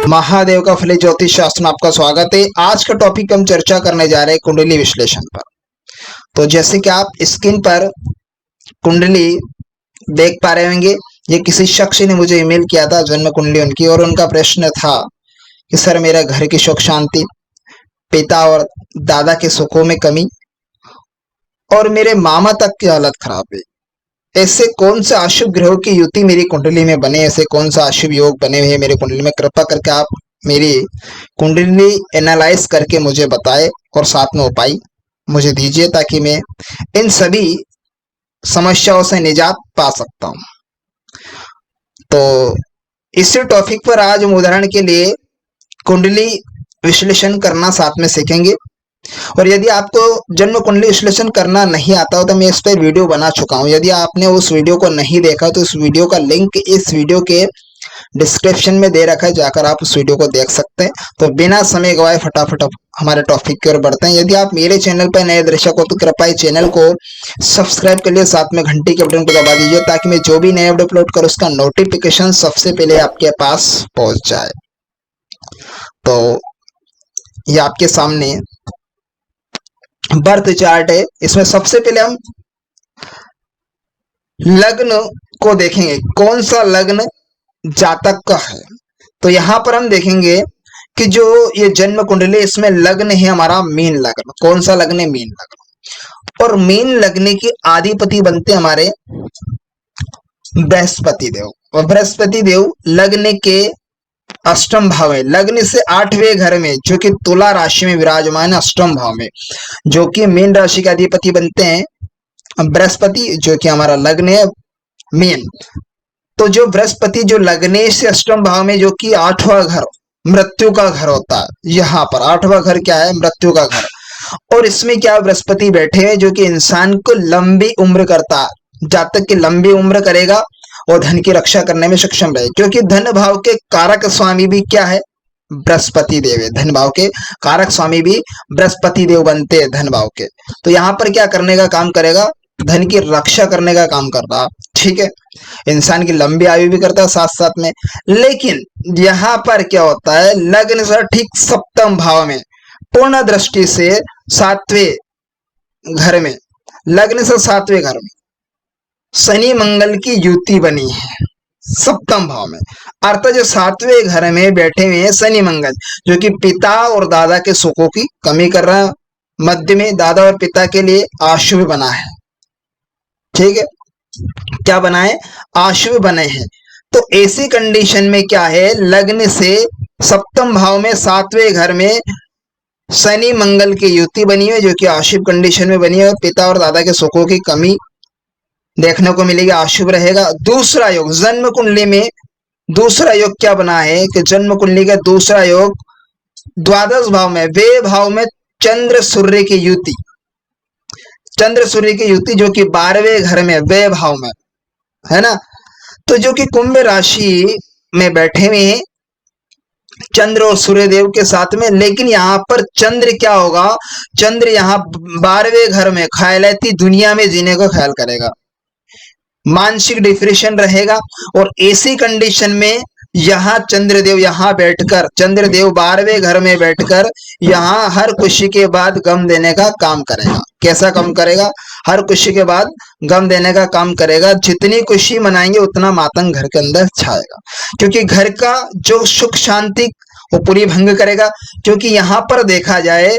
महादेव का फली ज्योतिष शास्त्र में आपका स्वागत है। आज का टॉपिक हम चर्चा करने जा रहे हैं कुंडली विश्लेषण पर। तो जैसे कि आप स्क्रीन पर कुंडली देख पा रहे होंगे, ये किसी शख्स ने मुझे ईमेल किया था, जन्म कुंडली उनकी, और उनका प्रश्न था कि सर मेरा घर की सुख शांति, पिता और दादा के सुखों में कमी और मेरे मामा तक की हालत खराब है। ऐसे कौन से अशुभ ग्रहों की युति मेरी कुंडली में बने, ऐसे कौन सा अशुभ योग बने हुए हैं मेरी कुंडली में, कृपा करके आप मेरी कुंडली एनालाइज करके मुझे बताएं और साथ में उपाय मुझे दीजिए ताकि मैं इन सभी समस्याओं से निजात पा सकता हूं। तो इसी टॉपिक पर आज हम उदाहरण के लिए कुंडली विश्लेषण करना साथ में सीखेंगे। और यदि आपको जन्म कुंडली विश्लेषण करना नहीं आता हो तो मैं इस पर वीडियो बना चुका हूं। यदि आपने उस वीडियो को नहीं देखा तो उस वीडियो का लिंक इस वीडियो के डिस्क्रिप्शन में दे रखा है, जाकर आप उस वीडियो को देख सकते हैं। तो बिना समय गवाए फटाफट हमारे टॉपिक की ओर बढ़ते हैं। यदि आप मेरे चैनल पर नए दर्शक हो तो कृपया इस चैनल को सब्सक्राइब कर लिए, साथ में घंटी के बटन को दबा दीजिए ताकि मैं जो भी नया वीडियो अपलोड करूं उसका नोटिफिकेशन सबसे पहले आपके पास पहुंच जाए। तो ये आपके सामने बर्थ चार्ट है। इसमें सबसे पहले हम लग्न को देखेंगे, कौन सा लग्न जातक का है। तो यहां पर हम देखेंगे कि जो ये जन्म कुंडली, इसमें लग्न है हमारा मीन लग्न। कौन सा लग्न है? मीन लग्न। और मीन लग्न की अधिपति बनते हमारे बृहस्पति देव। और बृहस्पति देव लग्न के अष्टम भाव में, लग्न से 8वें घर में, जो कि तुला राशि में विराजमान है, अष्टम भाव में, जो कि मीन राशि के अधिपति बनते हैं बृहस्पति, जो कि हमारा लग्न है मीन। तो जो बृहस्पति जो लग्न से अष्टम भाव में, जो कि 8वां घर मृत्यु का घर होता है, यहाँ पर 8वां घर क्या है? मृत्यु का घर। और इसमें क्या बृहस्पति बैठे हैं, जो कि इंसान को लंबी उम्र करता है, जातक की लंबी उम्र करेगा और धन की रक्षा करने में सक्षम रहे, क्योंकि धन भाव के कारक स्वामी भी क्या है? बृहस्पति देव है। धन भाव के कारक स्वामी भी बृहस्पति देव बनते हैं धन भाव के। तो यहाँ पर क्या करने का काम करेगा? धन की रक्षा करने का काम कर रहा। ठीक है, इंसान की लंबी आयु भी करता है साथ साथ में। लेकिन यहाँ पर क्या होता है? लग्न से ठीक सप्तम भाव में, पूर्ण दृष्टि से 7वें घर में, लग्न से 7वें घर में शनि मंगल की युति बनी है सप्तम भाव में। अर्थात जो 7वें घर में बैठे हुए हैं शनि मंगल, जो कि पिता और दादा के सुखों की कमी कर रहा है। मध्य में दादा और पिता के लिए अशुभ बना है। ठीक है, क्या बना है? अशुभ बने हैं। तो ऐसी कंडीशन में क्या है? लग्न से सप्तम भाव में 7वें घर में शनि मंगल की युति बनी है, जो कि अशुभ कंडीशन में बनी है। पिता और दादा के सुखों की कमी देखने को मिलेगी, अशुभ रहेगा। दूसरा योग जन्म कुंडली में, दूसरा योग क्या बना है कि जन्म कुंडली का दूसरा योग द्वादश भाव में, वे भाव में चंद्र सूर्य की युति, चंद्र सूर्य की युति, जो कि 12वें घर में वे भाव में है ना। तो जो कि कुंभ राशि में बैठे हुए हैं चंद्र और सूर्य देव के साथ में। लेकिन यहाँ पर चंद्र क्या होगा? चंद्र यहाँ 12वें घर में ख्यालाती दुनिया में जीने को ख्याल करेगा, मानसिक डिप्रेशन रहेगा। और ऐसी कंडीशन में यहाँ चंद्रदेव यहाँ बैठकर, चंद्रदेव 12वें घर में बैठकर यहाँ हर खुशी के बाद गम देने का काम करेगा। कैसा काम करेगा? हर खुशी के बाद गम देने का काम करेगा। जितनी खुशी मनाएंगे उतना मातंग घर के अंदर छाएगा, क्योंकि घर का जो सुख शांति वो पूरी भंग करेगा। क्योंकि यहाँ पर देखा जाए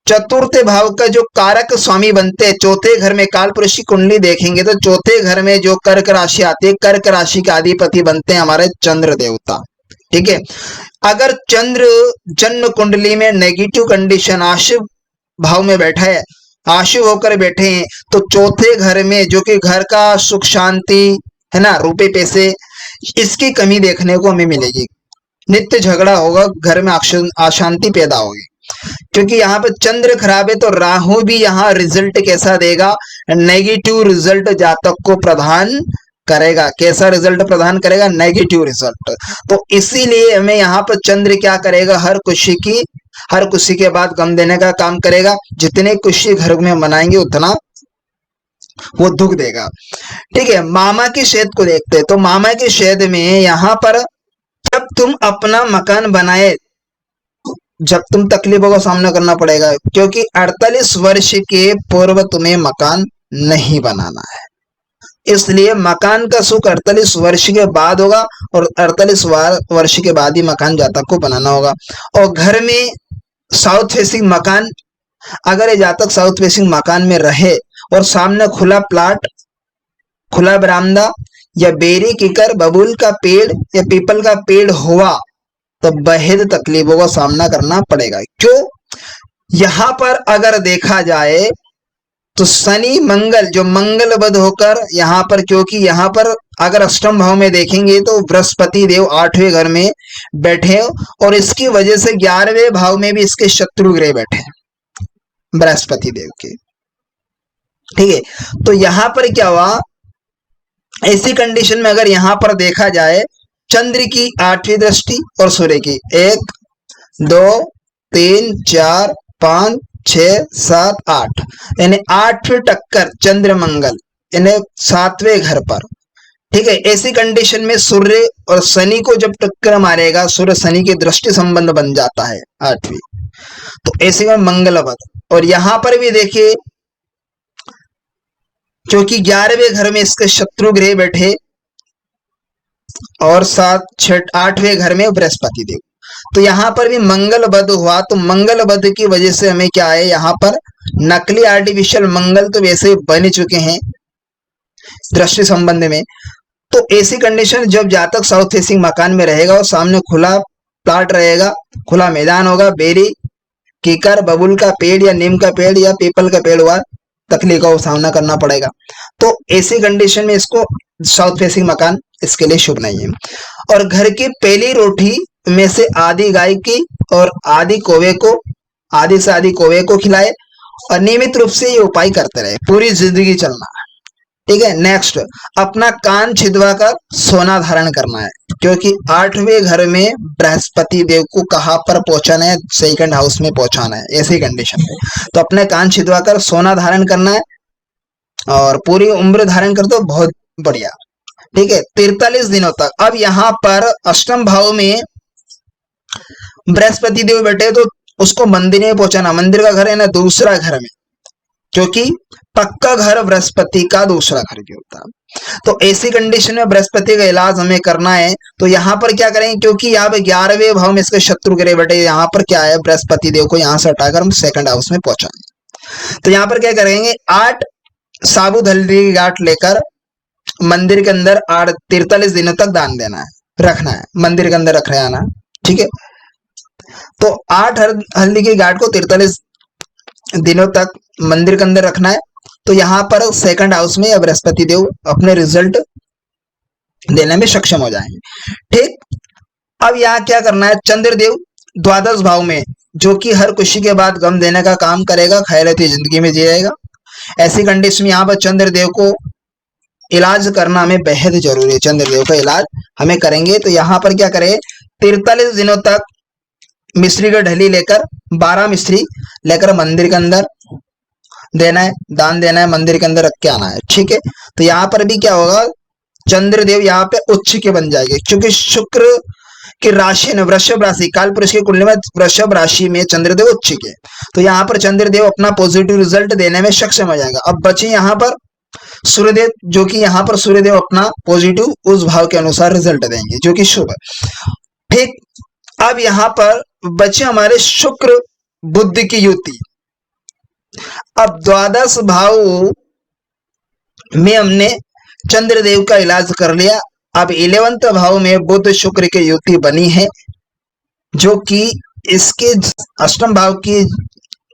चतुर्थ भाव का जो कारक स्वामी बनते हैं, चौथे घर में कालपुरुष की कुंडली देखेंगे तो चौथे घर में जो कर्क राशि आती है, कर्क राशि के अधिपति बनते हैं हमारे चंद्र देवता। ठीक है, अगर चंद्र जन्म कुंडली में नेगेटिव कंडीशन, अशुभ भाव में बैठा है, अशुभ होकर बैठे हैं, तो चौथे घर में जो कि घर का सुख शांति है ना, रुपए पैसे, इसकी कमी देखने को हमें मिलेगी। नित्य झगड़ा होगा, घर में अशांति पैदा होगी। क्योंकि यहाँ पे चंद्र खराब है तो राहु भी यहाँ रिजल्ट कैसा देगा? नेगेटिव रिजल्ट जातक को प्रदान करेगा। कैसा रिजल्ट प्रदान करेगा? Negative result. तो इसीलिए हमें यहाँ पर चंद्र क्या करेगा? हर खुशी के बाद गम देने का काम करेगा। जितने खुशी घर में मनाएंगे उतना वो दुख देगा। ठीक है, मामा की शहद को देखते हैं। तो मामा की शहद में यहाँ पर जब तुम अपना मकान बनाए, जब तुम तकलीफों का सामना करना पड़ेगा, क्योंकि 48 वर्ष के पूर्व तुम्हें मकान नहीं बनाना है, इसलिए मकान का सुख 48 वर्ष के बाद होगा, और 48 वर्ष के बाद ही मकान जातक को बनाना होगा। और घर में साउथ फेसिंग मकान, अगर ये जातक साउथ फेसिंग मकान में रहे और सामने खुला प्लाट, खुला बरामदा या बेरी, किकर, बबूल का पेड़ या पीपल का पेड़ हुआ, तो बेहद तकलीफों का सामना करना पड़ेगा। क्यों? यहां पर अगर देखा जाए तो शनि मंगल जो मंगलबद्ध होकर यहाँ पर, क्योंकि यहाँ पर अगर अष्टम भाव में देखेंगे तो बृहस्पति देव 8वें घर में बैठे, और इसकी वजह से 11वें भाव में भी इसके शत्रु ग्रह बैठे बृहस्पति देव के। ठीक है, तो यहाँ पर क्या हुआ, ऐसी कंडीशन में अगर यहाँ पर देखा जाए चंद्र की 8वीं दृष्टि और सूर्य की 1 2 3 4 5 6 7 8, यानी 8 टक्कर चंद्र मंगल, यानी 7वें घर पर। ठीक है, ऐसी कंडीशन में सूर्य और शनि को जब टक्कर मारेगा, सूर्य शनि की दृष्टि संबंध बन जाता है 8वीं, तो ऐसे में मंगलवत। और यहां पर भी देखिए, क्योंकि 11वें घर में इसके शत्रु ग्रह बैठे और 8वें घर में बृहस्पति देव, तो यहाँ पर भी मंगल बद हुआ। तो मंगल बद की वजह से हमें क्या है, यहाँ पर नकली आर्टिफिशियल मंगल तो वैसे बन चुके हैं दृष्टि संबंध में। तो ऐसी कंडीशन जब जातक साउथ फेसिंग मकान में रहेगा और सामने खुला प्लाट रहेगा, खुला मैदान होगा, बेरी, कीकर, बबूल का पेड़ या नीम का पेड़ या पीपल का पेड़ हुआ, तकलीफ का सामना करना पड़ेगा। तो ऐसी कंडीशन में इसको साउथ फेसिंग मकान इसके लिए शुभ नहीं है। और घर की पहली रोटी में से आधी गाय की और आधी कौवे को, आधी से आधी कौवे को खिलाए, और नियमित रूप से ये उपाय करते रहे, पूरी जिंदगी चलना है। ठीक है, नेक्स्ट, अपना कान छिदवा कर सोना धारण करना है, क्योंकि 8वें घर में बृहस्पति देव को कहां पर पहुंचाना है, सेकंड हाउस में पहुंचाना है ऐसी कंडीशन में। तो अपने कान छिदवा कर सोना धारण करना है और पूरी उम्र धारण कर दो, बहुत बढ़िया। ठीक है, 43 दिनों तक। अब यहाँ पर अष्टम भाव में बृहस्पति देव बैठे, तो उसको मंदिर में पहुंचाना, मंदिर का घर है ना दूसरा घर में, क्योंकि पक्का घर बृहस्पति का दूसरा घर भी होता है। तो ऐसी कंडीशन में बृहस्पति का इलाज हमें करना है। तो यहाँ पर क्या करेंगे, क्योंकि यहाँ पे 11वें भाव में इसके शत्रु ग्रह बैठे, यहाँ पर क्या है, बृहस्पति देव को यहाँ से हटाकर हम सेकंड हाउस में पहुंचाएंगे। तो यहाँ पर क्या करेंगे, 8 साबुत हल्दी की गांठ लेकर मंदिर के अंदर 43 दिनों तक दान देना है, रखना है, मंदिर के अंदर रख रहे आना। ठीक है, तो 8 हल्दी की गांठ को 43 दिनों तक मंदिर के अंदर रखना है। तो यहाँ पर सेकंड हाउस में बृहस्पति देव अपने रिजल्ट देने में सक्षम हो जाएंगे। ठीक, अब यहाँ क्या करना है, चंद्रदेव द्वादश भाव में, जो कि हर खुशी के बाद गम देने का काम करेगा, खैरती जिंदगी में जिएगा। ऐसी कंडीशन में यहाँ पर चंद्रदेव को इलाज करना हमें बेहद जरूरी है, चंद्रदेव का इलाज हमें करेंगे। तो यहाँ पर क्या करें, 43 दिनों तक मिश्री का ढली लेकर, 12 मिश्री लेकर मंदिर के अंदर देना है, दान देना है, मंदिर के अंदर रख के आना है। ठीक है, तो यहाँ पर भी क्या होगा, चंद्रदेव यहाँ पे उच्च के बन जाएंगे, क्योंकि शुक्र की राशि ने वृषभ राशि, काल पुरुष की कुंडली में वृषभ राशि में चंद्रदेव उच्च के, तो यहाँ पर चंद्रदेव अपना पॉजिटिव रिजल्ट देने में सक्षम हो जाएगा। अब बचे यहाँ पर सूर्यदेव, जो कि यहाँ पर सूर्यदेव अपना पॉजिटिव उस भाव के अनुसार रिजल्ट देंगे, जो कि शुभ है। ठीक, अब यहाँ पर बचे हमारे शुक्र बुध की युति। अब द्वादश भाव में हमने चंद्रदेव का इलाज कर लिया। अब 11वें भाव में बुध शुक्र की युति बनी है, जो कि इसके अष्टम भाव की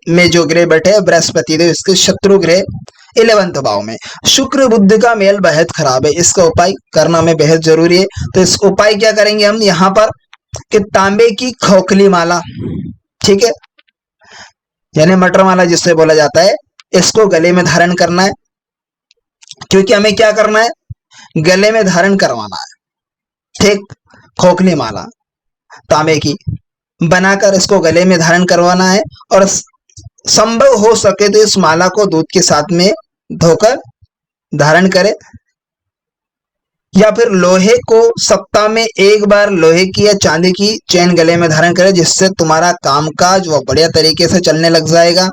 में जो ग्रह बैठे हैं बृहस्पति देव, इसके शत्रु ग्रह 11वें भाव में। शुक्र बुध का मेल बेहद खराब है, इसका उपाय करना हमें बेहद जरूरी है। तो इस उपाय क्या करेंगे हम यहाँ पर, कि तांबे की खोखली माला, ठीक है, यानी मटर माला जिससे बोला जाता है, इसको गले में धारण करना है। क्योंकि हमें क्या करना है, गले में धारण करवाना है। ठीक, खोखली माला तांबे की बनाकर इसको गले में धारण करवाना है, और संभव हो सके तो इस माला को दूध के साथ में धोकर धारण करे, या फिर लोहे को सप्ताह में एक बार लोहे की या चांदी की चेन गले में धारण करे, जिससे तुम्हारा कामकाज वो बढ़िया तरीके से चलने लग जाएगा।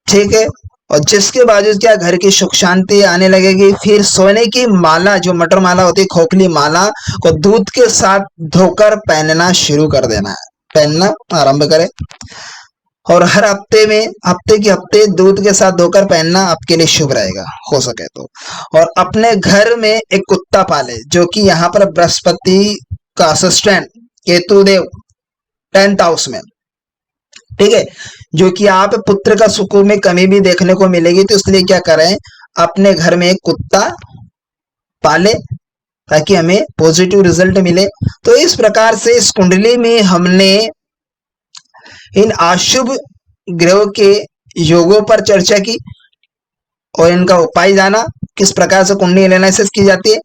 ठीक है, और जिसके बावजूद क्या घर की सुख शांति आने लगेगी। फिर सोने की माला, जो मटर माला होती है, खोखली माला को दूध के साथ धोकर पहनना शुरू कर देना है, पहनना आरंभ करें। और हर हफ्ते में, हफ्ते के हफ्ते दूध के साथ धोकर पहनना आपके लिए शुभ रहेगा हो सके तो। और अपने घर में एक कुत्ता पाले, जो कि यहाँ पर बृहस्पति का असिस्टेंट केतुदेव 10th हाउस में, ठीक है, जो कि आप पुत्र का सुख में कमी भी देखने को मिलेगी। तो इसलिए क्या करें, अपने घर में एक कुत्ता पाले ताकि हमें पॉजिटिव रिजल्ट मिले। तो इस प्रकार से इस कुंडली में हमने इन अशुभ ग्रहों के योगों पर चर्चा की और इनका उपाय जाना, किस प्रकार से कुंडली एनालिसिस की जाती है।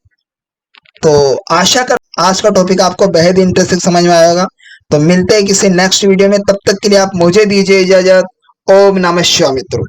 तो आशा कर आज का टॉपिक आपको बेहद इंटरेस्टिंग समझ में आएगा। तो मिलते हैं किसी नेक्स्ट वीडियो में, तब तक के लिए आप मुझे दीजिए इजाजत। ओम नमः शिवाय मित्रों।